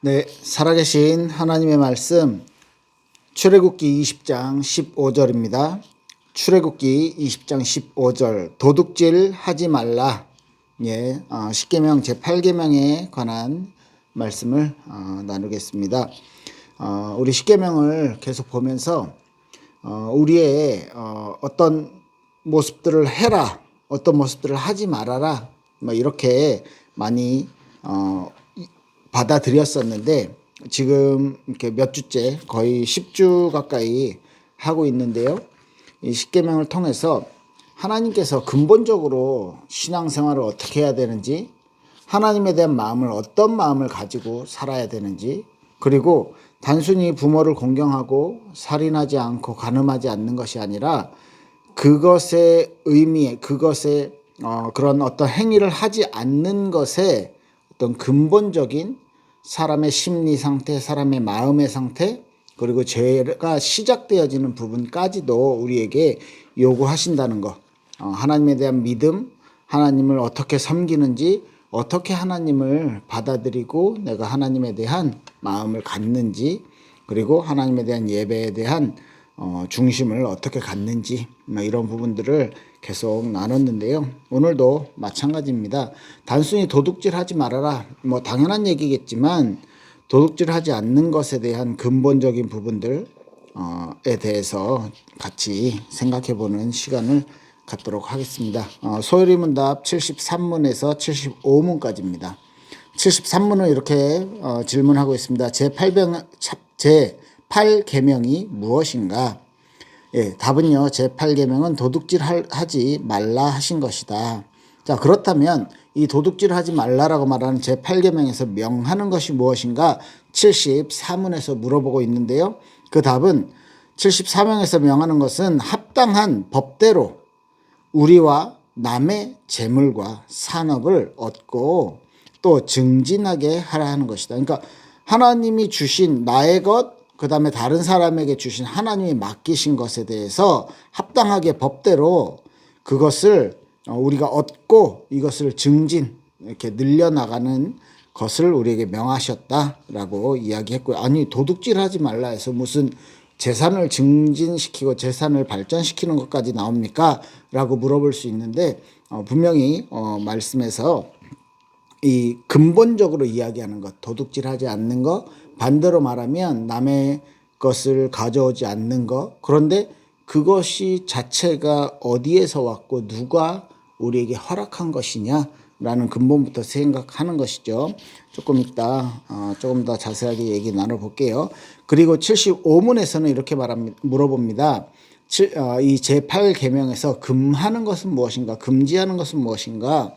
네, 살아계신 하나님의 말씀 출애굽기 20장 15절입니다. 출애굽기 20장 15절 도둑질 하지 말라. 예, 십계명 제8계명에 관한 말씀을 나누겠습니다. 우리 십계명을 계속 보면서 우리의 어떤 모습들을 해라, 어떤 모습들을 하지 말아라, 뭐 이렇게 많이 받아들였었는데 지금 이렇게 몇 주째 거의 10주 가까이 하고 있는데요. 이 십계명을 통해서 하나님께서 근본적으로 신앙생활을 어떻게 해야 되는지, 하나님에 대한 마음을 어떤 마음을 가지고 살아야 되는지, 그리고 단순히 부모를 공경하고 살인하지 않고 간음하지 않는 것이 아니라 그것의 의미에, 그것의 그런 어떤 행위를 하지 않는 것에 어떤 근본적인 사람의 심리 상태, 사람의 마음의 상태, 그리고 죄가 시작되어지는 부분까지도 우리에게 요구하신다는 것. 하나님에 대한 믿음, 하나님을 어떻게 섬기는지, 어떻게 하나님을 받아들이고 내가 하나님에 대한 마음을 갖는지, 그리고 하나님에 대한 예배에 대한 중심을 어떻게 갖는지, 이런 부분들을 계속 나눴는데요. 오늘도 마찬가지입니다. 단순히 도둑질 하지 말아라, 뭐 당연한 얘기겠지만 도둑질 하지 않는 것에 대한 근본적인 부분들에 대해서 같이 생각해 보는 시간을 갖도록 하겠습니다. 소요리문답 73문에서 75문까지입니다. 73문은 이렇게 질문하고 있습니다. 제8계명이 무엇인가? 예, 답은요. 제8계명은 도둑질 하지 말라 하신 것이다. 자, 그렇다면 이 도둑질 하지 말라라고 말하는 제8계명에서 명하는 것이 무엇인가? 74문에서 물어보고 있는데요. 그 답은 74명에서 명하는 것은 합당한 법대로 우리와 남의 재물과 산업을 얻고 또 증진하게 하라 하는 것이다. 그러니까 하나님이 주신 나의 것, 그 다음에 다른 사람에게 주신 하나님이 맡기신 것에 대해서 합당하게 법대로 그것을 우리가 얻고 이것을 증진, 이렇게 늘려나가는 것을 우리에게 명하셨다라고 이야기했고요. 아니, 도둑질 하지 말라 해서 무슨 재산을 증진시키고 재산을 발전시키는 것까지 나옵니까? 라고 물어볼 수 있는데 분명히 말씀에서 이 근본적으로 이야기하는 것, 도둑질하지 않는 것, 반대로 말하면 남의 것을 가져오지 않는 것, 그런데 그것이 자체가 어디에서 왔고 누가 우리에게 허락한 것이냐라는 근본부터 생각하는 것이죠. 조금 이따 조금 더 자세하게 얘기 나눠볼게요. 그리고 75문에서는 이렇게 물어봅니다. 이 제8계명에서 금하는 것은 무엇인가, 금지하는 것은 무엇인가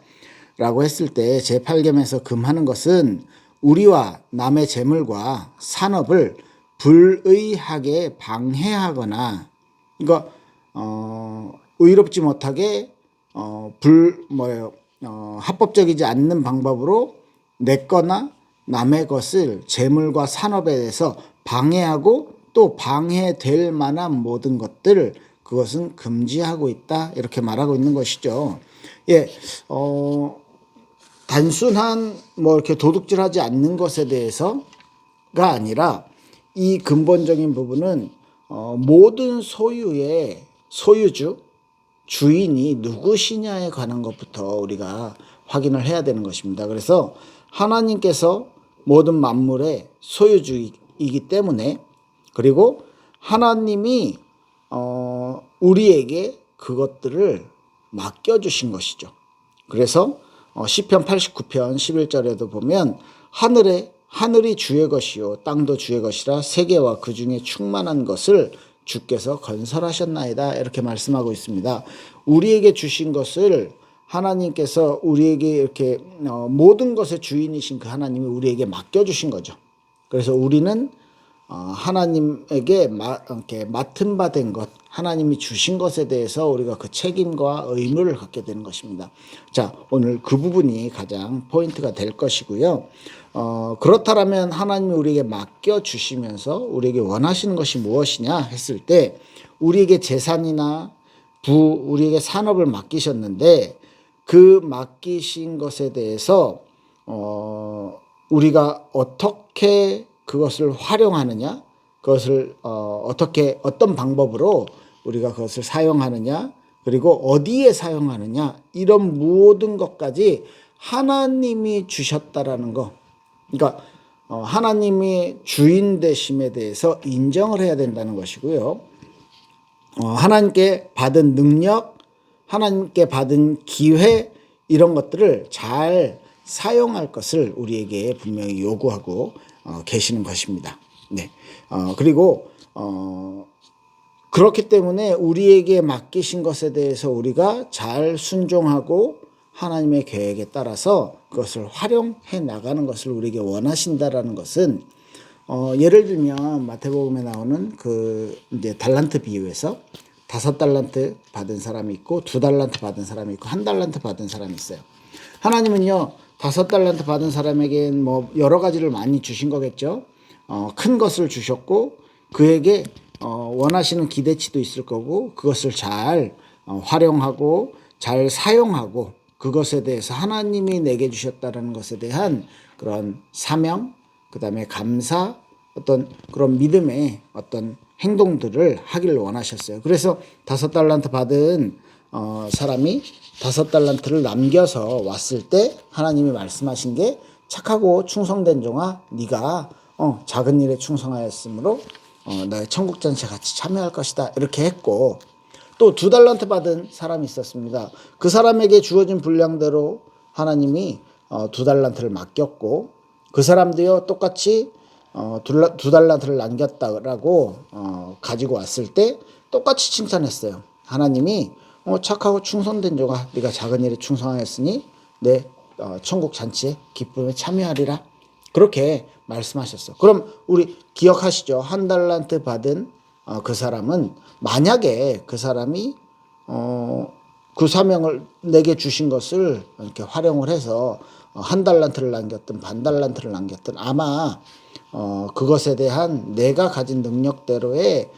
라고 했을 때 제8계명에서 금하는 것은 우리와 남의 재물과 산업을 불의하게 방해하거나, 그러니까 의롭지 못하게 합법적이지 않는 방법으로 내 거나 남의 것을 재물과 산업에 대해서 방해하고 또 방해될 만한 모든 것들을 그것은 금지하고 있다, 이렇게 말하고 있는 것이죠. 예, 단순한 이렇게 도둑질하지 않는 것에 대해서가 아니라 이 근본적인 부분은 모든 소유의 소유주, 주인이 누구시냐에 관한 것부터 우리가 확인을 해야 되는 것입니다. 그래서 하나님께서 모든 만물의 소유주이기 때문에, 그리고 하나님이 우리에게 그것들을 맡겨주신 것이죠. 그래서 시편 89편 11절에도 보면 하늘이 주의 것이요 땅도 주의 것이라 세계와 그 중에 충만한 것을 주께서 건설하셨나이다, 이렇게 말씀하고 있습니다. 우리에게 주신 것을 하나님께서 우리에게 이렇게 모든 것의 주인이신 그 하나님이 우리에게 맡겨주신 거죠. 그래서 우리는 하나님에게 이렇게 맡은 바 된 것, 하나님이 주신 것에 대해서 우리가 그 책임과 의무를 갖게 되는 것입니다. 자, 오늘 그 부분이 가장 포인트가 될 것이고요. 그렇다면 하나님이 우리에게 맡겨주시면서 우리에게 원하시는 것이 무엇이냐 했을 때 우리에게 재산이나 우리에게 산업을 맡기셨는데 그 맡기신 것에 대해서 우리가 어떻게 그것을 활용하느냐, 그것을 어떻게 어떤 방법으로 우리가 그것을 사용하느냐, 그리고 어디에 사용하느냐, 이런 모든 것까지 하나님이 주셨다라는 거. 그러니까 하나님이 주인 되심에 대해서 인정을 해야 된다는 것이고요. 하나님께 받은 능력, 하나님께 받은 기회, 이런 것들을 잘 사용할 것을 우리에게 분명히 요구하고 계시는 것입니다. 네. 그리고 그렇기 때문에 우리에게 맡기신 것에 대해서 우리가 잘 순종하고 하나님의 계획에 따라서 그것을 활용해 나가는 것을 우리에게 원하신다라는 것은 예를 들면 마태복음에 나오는 그 이제 달란트 비유에서 5달란트 받은 사람이 있고 2달란트 받은 사람이 있고 1달란트 받은 사람이 있어요. 하나님은요 5달란트 받은 사람에겐 뭐 여러 가지를 많이 주신 거겠죠. 큰 것을 주셨고 그에게 원하시는 기대치도 있을 거고 그것을 잘 활용하고 잘 사용하고 그것에 대해서 하나님이 내게 주셨다는 것에 대한 그런 사명, 그 다음에 감사, 어떤 그런 믿음의 어떤 행동들을 하기를 원하셨어요. 그래서 5달란트 받은 사람이 5달란트를 남겨서 왔을 때 하나님이 말씀하신 게 착하고 충성된 종아, 네가 작은 일에 충성하였으므로 너의 천국 잔치에 같이 참여할 것이다, 이렇게 했고, 또 2달란트 받은 사람이 있었습니다. 그 사람에게 주어진 분량대로 하나님이 2달란트를 맡겼고 그 사람도요 똑같이 2달란트를 남겼다라고 가지고 왔을 때 똑같이 칭찬했어요. 하나님이 착하고 충성된 종아, 네가 작은 일에 충성하였으니 내 천국 잔치에 기쁨에 참여하리라, 그렇게 말씀하셨어. 그럼 우리 기억하시죠? 1달란트 받은 그 사람은 만약에 그 사람이 그 사명을 내게 주신 것을 이렇게 활용을 해서 1달란트를 남겼든 1달란트를 남겼든 아마 그것에 대한 내가 가진 능력대로의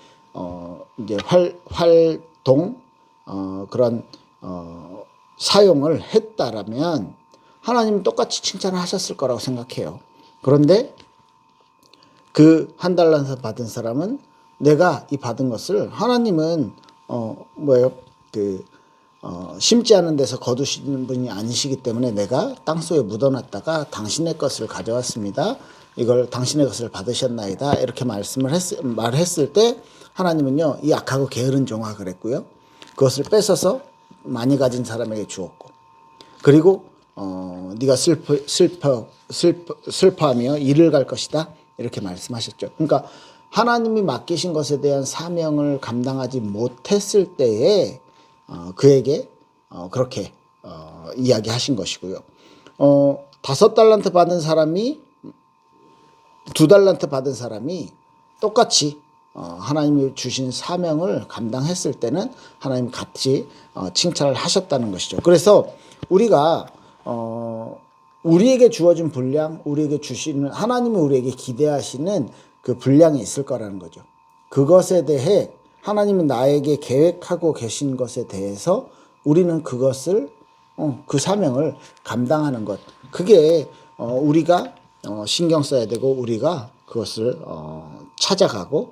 이제 활동, 그런 사용을 했다라면 하나님은 똑같이 칭찬을 하셨을 거라고 생각해요. 그런데 그 1달란트 받은 사람은 내가 이 받은 것을 하나님은 심지 않은 데서 거두시는 분이 아니시기 때문에 내가 땅속에 묻어놨다가 당신의 것을 가져왔습니다. 이걸 당신의 것을 받으셨나이다, 이렇게 말했을 때 하나님은요 이 악하고 게으른 종아 그랬고요, 그것을 뺏어서 많이 가진 사람에게 주었고, 그리고 네가 슬퍼하며 이를 갈 것이다, 이렇게 말씀하셨죠. 그러니까 하나님이 맡기신 것에 대한 사명을 감당하지 못했을 때에 그에게 그렇게 이야기하신 것이고요. 5달란트 받은 사람이 2달란트 받은 사람이 똑같이 하나님이 주신 사명을 감당했을 때는 하나님 같이 칭찬을 하셨다는 것이죠. 그래서 우리가 우리에게 주어진 분량, 우리에게 주시는, 하나님이 우리에게 기대하시는 그 분량이 있을 거라는 거죠. 그것에 대해 하나님은 나에게 계획하고 계신 것에 대해서 우리는 그것을 그 사명을 감당하는 것, 그게 우리가 신경 써야 되고 우리가 그것을 찾아가고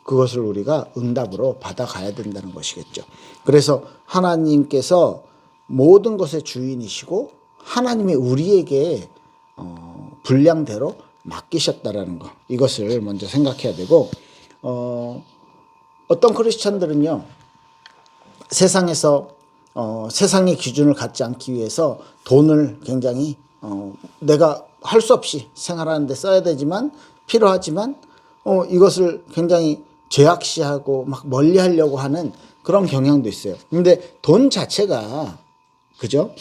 그것을 우리가 응답으로 받아가야 된다는 것이겠죠. 그래서 하나님께서 모든 것의 주인이시고 하나님이 우리에게 분량대로 맡기셨다라는 것, 이것을 먼저 생각해야 되고, 어떤 크리스찬들은요 세상에서 세상의 기준을 갖지 않기 위해서 돈을 굉장히 내가 할 수 없이 생활하는 데 써야 되지만 필요하지만 이것을 굉장히 죄악시하고 막 멀리 하려고 하는 그런 경향도 있어요. 근데 돈 자체가 그죠?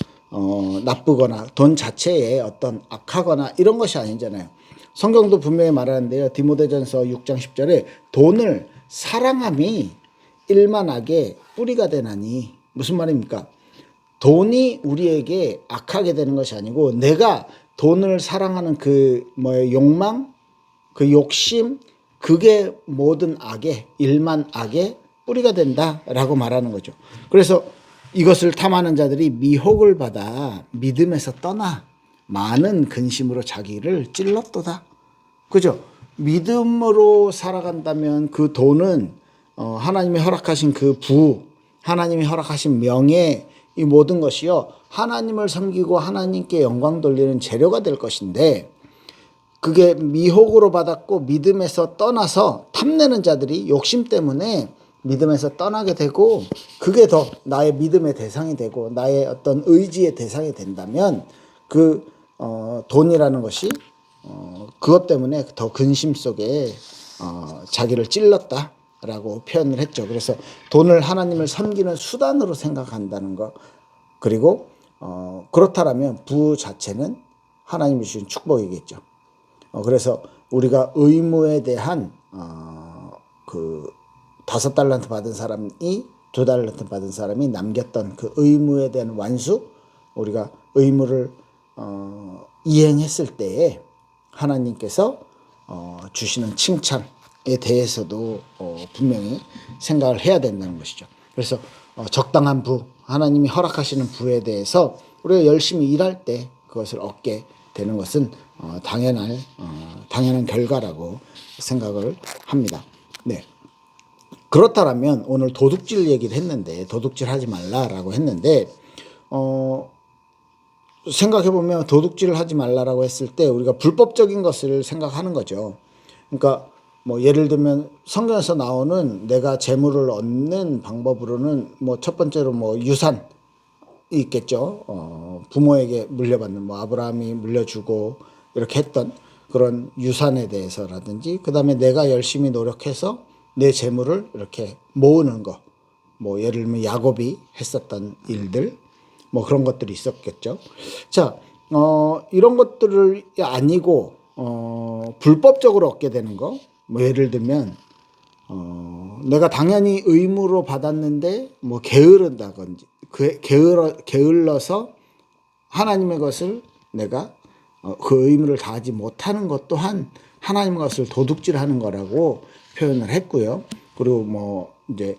나쁘거나 돈 자체에 어떤 악하거나 이런 것이 아니잖아요. 성경도 분명히 말하는데요. 디모데전서 6장 10절에 돈을 사랑함이 일만 악의 뿌리가 되나니, 무슨 말입니까? 돈이 우리에게 악하게 되는 것이 아니고 내가 돈을 사랑하는 그 욕망, 그 욕심, 그게 모든 악의, 일만 악의 뿌리가 된다라고 말하는 거죠. 그래서 이것을 탐하는 자들이 미혹을 받아 믿음에서 떠나 많은 근심으로 자기를 찔렀도다. 그죠? 믿음으로 살아간다면 그 돈은 하나님이 허락하신 그 하나님이 허락하신 명예, 이 모든 것이요 하나님을 섬기고 하나님께 영광 돌리는 재료가 될 것인데, 그게 미혹으로 받았고 믿음에서 떠나서 탐내는 자들이 욕심 때문에 믿음에서 떠나게 되고, 그게 더 나의 믿음의 대상이 되고 나의 어떤 의지의 대상이 된다면 그 돈이라는 것이 그것 때문에 더 근심 속에 자기를 찔렀다라고 표현을 했죠. 그래서 돈을 하나님을 섬기는 수단으로 생각한다는 것, 그리고 그렇다라면 부 자체는 하나님이 주신 축복이겠죠. 그래서 우리가 의무에 대한 그 5달란트 받은 사람이 2달란트 받은 사람이 남겼던 그 의무에 대한 완수, 우리가 의무를 이행했을 때에 하나님께서 주시는 칭찬에 대해서도 분명히 생각을 해야 된다는 것이죠. 그래서 적당한 부, 하나님이 허락하시는 부에 대해서 우리가 열심히 일할 때 그것을 얻게 되는 것은 당연한 결과라고 생각을 합니다. 네. 그렇다면 오늘 도둑질 얘기를 했는데, 도둑질 하지 말라라고 했는데, 생각해보면 도둑질을 하지 말라라고 했을 때 우리가 불법적인 것을 생각하는 거죠. 그러니까 뭐 예를 들면 성경에서 나오는 내가 재물을 얻는 방법으로는 뭐 첫 번째로 뭐 유산이 있겠죠. 부모에게 물려받는, 뭐 아브라함이 물려주고 이렇게 했던 그런 유산에 대해서라든지, 그 다음에 내가 열심히 노력해서 내 재물을 이렇게 모으는 거, 뭐 예를 들면 야곱이 했었던 일들, 뭐 그런 것들이 있었겠죠. 자, 이런 것들을 아니고 불법적으로 얻게 되는 거, 뭐 예를 들면 내가 당연히 의무로 받았는데 뭐 게으른다든지, 게을러서 하나님의 것을 내가 그 의무를 다하지 못하는 것 또한 하나님의 것을 도둑질하는 거라고 표현을 했고요. 그리고 뭐 이제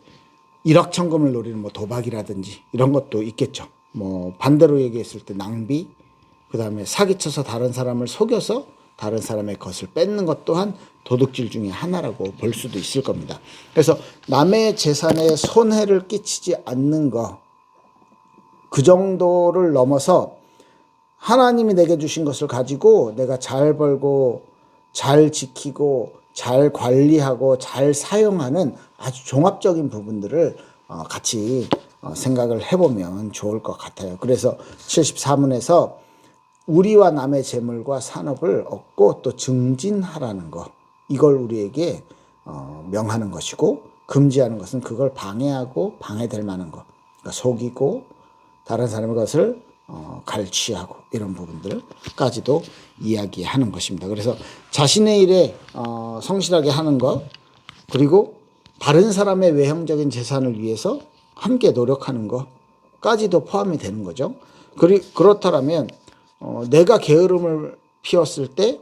일확천금을 노리는 뭐 도박이라든지 이런 것도 있겠죠. 뭐 반대로 얘기했을 때 낭비, 그 다음에 사기쳐서 다른 사람을 속여서 다른 사람의 것을 뺏는 것 또한 도둑질 중에 하나라고 볼 수도 있을 겁니다. 그래서 남의 재산에 손해를 끼치지 않는 거, 그 정도를 넘어서 하나님이 내게 주신 것을 가지고 내가 잘 벌고 잘 지키고 잘 관리하고 잘 사용하는 아주 종합적인 부분들을 같이 생각을 해보면 좋을 것 같아요. 그래서 74문에서 우리와 남의 재물과 산업을 얻고 또 증진하라는 것, 이걸 우리에게 명하는 것이고, 금지하는 것은 그걸 방해하고 방해될 만한 것, 그러니까 속이고 다른 사람의 것을 갈취하고 이런 부분들까지도 이야기하는 것입니다. 그래서 자신의 일에 성실하게 하는 것, 그리고 다른 사람의 외형적인 재산을 위해서 함께 노력하는 것까지도 포함이 되는 거죠. 그렇다면 내가 게으름을 피웠을 때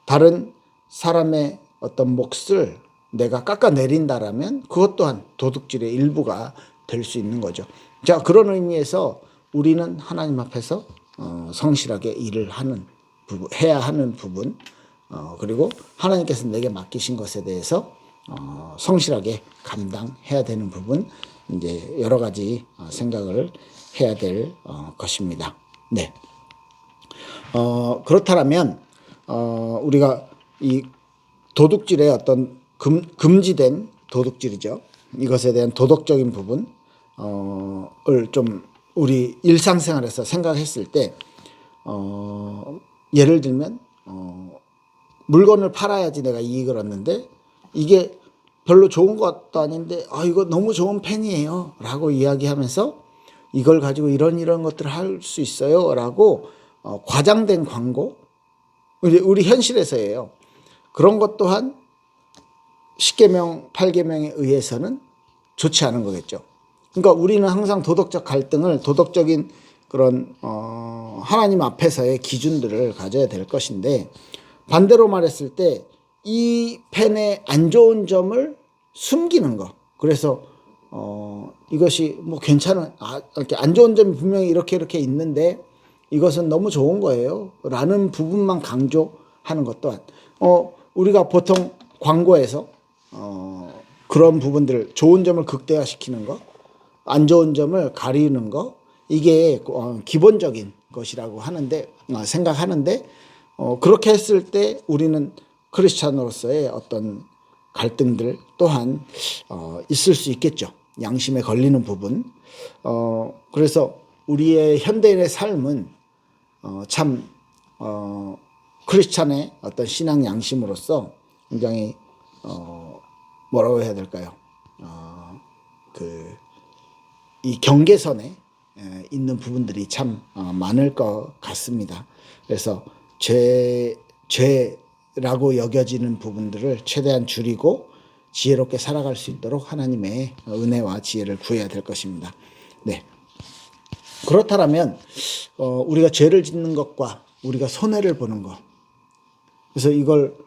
다른 사람의 어떤 몫을 내가 깎아내린다라면 그것 또한 도둑질의 일부가 될 수 있는 거죠. 자, 그런 의미에서 우리는 하나님 앞에서 성실하게 일을 해야 하는 부분, 그리고 하나님께서 내게 맡기신 것에 대해서 성실하게 감당해야 되는 부분, 이제 여러 가지 생각을 해야 될 것입니다. 네. 그렇다면 우리가 이 도둑질의 어떤 금지된 도둑질이죠. 이것에 대한 도덕적인 부분을 좀 우리 일상생활에서 생각했을 때 예를 들면 물건을 팔아야지 내가 이익을 얻는데 이게 별로 좋은 것도 아닌데 이거 너무 좋은 펜이에요 라고 이야기하면서 이걸 가지고 이런 것들을 할 수 있어요 라고 과장된 광고, 우리 현실에서예요. 그런 것 또한 10계명 8계명에 의해서는 좋지 않은 거겠죠. 그러니까 우리는 항상 도덕적 갈등을, 도덕적인 그런 하나님 앞에서의 기준들을 가져야 될 것인데, 반대로 말했을 때 이 펜의 안 좋은 점을 숨기는 거, 그래서 이것이 뭐 괜찮은, 이렇게 안 좋은 점이 분명히 이렇게 있는데 이것은 너무 좋은 거예요 라는 부분만 강조하는 것 또한 우리가 보통 광고에서 그런 부분들 좋은 점을 극대화시키는 거, 안 좋은 점을 가리는 거, 이게 기본적인 것이라고 하는데 생각하는데 그렇게 했을 때 우리는 크리스찬으로서의 어떤 갈등들 또한 있을 수 있겠죠. 양심에 걸리는 부분. 그래서 우리의 현대인의 삶은 참 크리스찬의 어떤 신앙 양심으로서 굉장히 뭐라고 해야 될까요? 이 경계선에 있는 부분들이 참 많을 것 같습니다. 그래서 죄라고 여겨지는 부분들을 최대한 줄이고 지혜롭게 살아갈 수 있도록 하나님의 은혜와 지혜를 구해야 될 것입니다. 네. 그렇다면 우리가 죄를 짓는 것과 우리가 손해를 보는 것, 그래서 이걸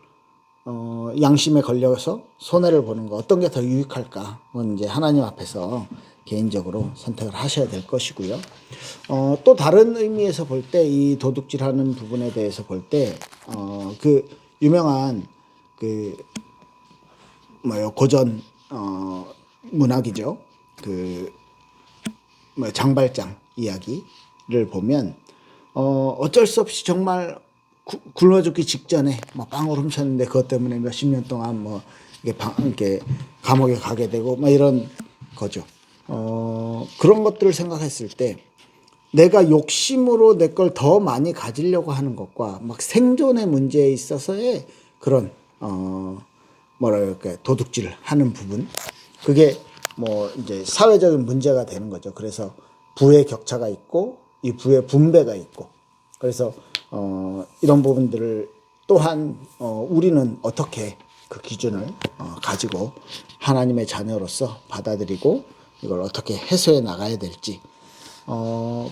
양심에 걸려서 손해를 보는 거 어떤 게 더 유익할까? 그건 이제 하나님 앞에서 개인적으로 선택을 하셔야 될 것이고요. 또 다른 의미에서 볼 때 이 도둑질하는 부분에 대해서 볼 때 그 유명한 그 고전 문학이죠. 그 장발장 이야기를 보면 어쩔 수 없이 정말 굶어 죽기 직전에 빵을 훔쳤는데 그것 때문에 몇십 년 동안 이렇게 감옥에 가게 되고 이런 거죠. 그런 것들을 생각했을 때 내가 욕심으로 내 걸 더 많이 가지려고 하는 것과 생존의 문제에 있어서의 그런 뭐랄까 도둑질을 하는 부분, 그게 이제 사회적인 문제가 되는 거죠. 그래서 부의 격차가 있고 이 부의 분배가 있고, 그래서 이런 부분들을 또한 우리는 어떻게 그 기준을 가지고 하나님의 자녀로서 받아들이고 이걸 어떻게 해소해 나가야 될지,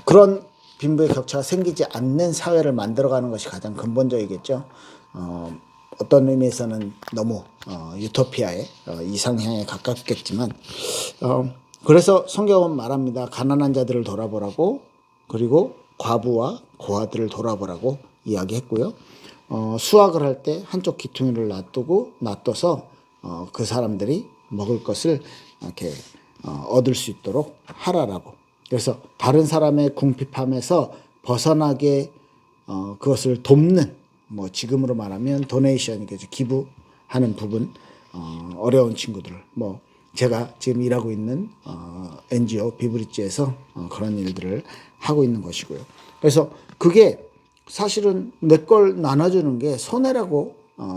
그런 빈부의 격차가 생기지 않는 사회를 만들어가는 것이 가장 근본적이겠죠. 어떤 의미에서는 너무 유토피아의 이상향에 가깝겠지만 그래서 성경은 말합니다. 가난한 자들을 돌아보라고, 그리고 과부와 고아들을 돌아보라고 이야기했고요. 수확을 할 때 한쪽 귀퉁이를 놔둬서 그 사람들이 먹을 것을 이렇게 얻을 수 있도록 하라라고. 그래서 다른 사람의 궁핍함에서 벗어나게 그것을 돕는, 지금으로 말하면 도네이션, 기부하는 부분, 어려운 친구들, 제가 지금 일하고 있는 NGO 비브리지에서 그런 일들을 하고 있는 것이고요. 그래서 그게 사실은 내 걸 나눠주는 게 손해라고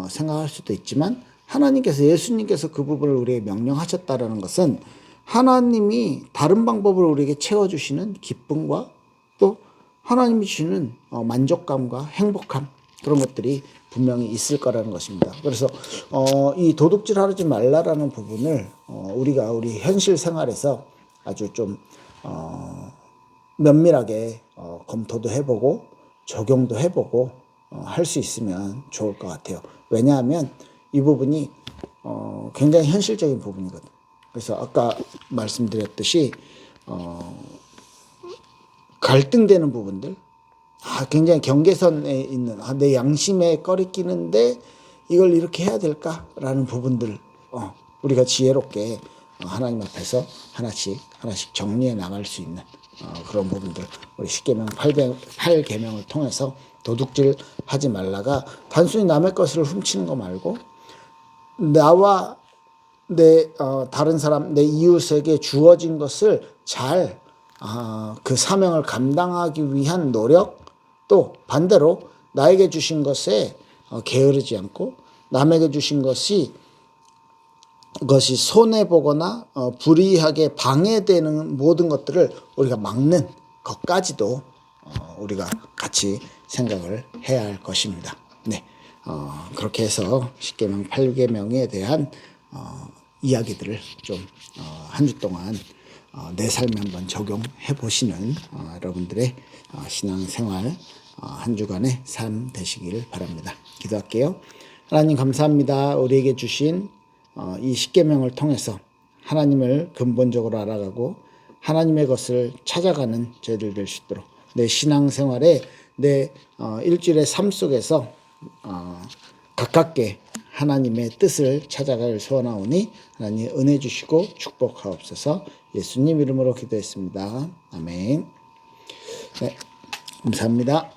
생각할 수도 있지만, 하나님께서, 예수님께서 그 부분을 우리에게 명령하셨다라는 것은 하나님이 다른 방법으로 우리에게 채워주시는 기쁨과 또 하나님이 주시는 만족감과 행복함, 그런 것들이 분명히 있을 거라는 것입니다. 그래서 이 도둑질하지 말라라는 부분을 우리가 우리 현실 생활에서 아주 좀 면밀하게 검토도 해보고 적용도 해보고 할 수 있으면 좋을 것 같아요. 왜냐하면 이 부분이 굉장히 현실적인 부분이거든. 그래서 아까 말씀드렸듯이 갈등되는 부분들, 굉장히 경계선에 있는, 내 양심에 꺼리끼는데 이걸 이렇게 해야 될까라는 부분들, 우리가 지혜롭게 하나님 앞에서 하나씩 정리해 나갈 수 있는 그런 부분들, 우리 10계명 8계명을 통해서 도둑질 하지 말라가 단순히 남의 것을 훔치는 거 말고 나와 다른 사람, 내 이웃에게 주어진 것을 잘 그 사명을 감당하기 위한 노력, 또 반대로 나에게 주신 것에 게으르지 않고 남에게 주신 것이 손해보거나 불이하게 방해되는 모든 것들을 우리가 막는 것까지도 우리가 같이 생각을 해야 할 것입니다. 네, 그렇게 해서 10계명 8계명에 대한 이야기들을 좀 한 주 동안 내 삶에 한번 적용해 보시는 여러분들의 신앙생활 한 주간의 삶 되시길 바랍니다. 기도할게요. 하나님 감사합니다. 우리에게 주신 이 10계명을 통해서 하나님을 근본적으로 알아가고 하나님의 것을 찾아가는 저희들 될 수 있도록 내 신앙생활에 내 일주일의 삶 속에서 가깝게 하나님의 뜻을 찾아갈 소원하오니 하나님 은혜 주시고 축복하옵소서. 예수님 이름으로 기도했습니다. 아멘. 네, 감사합니다.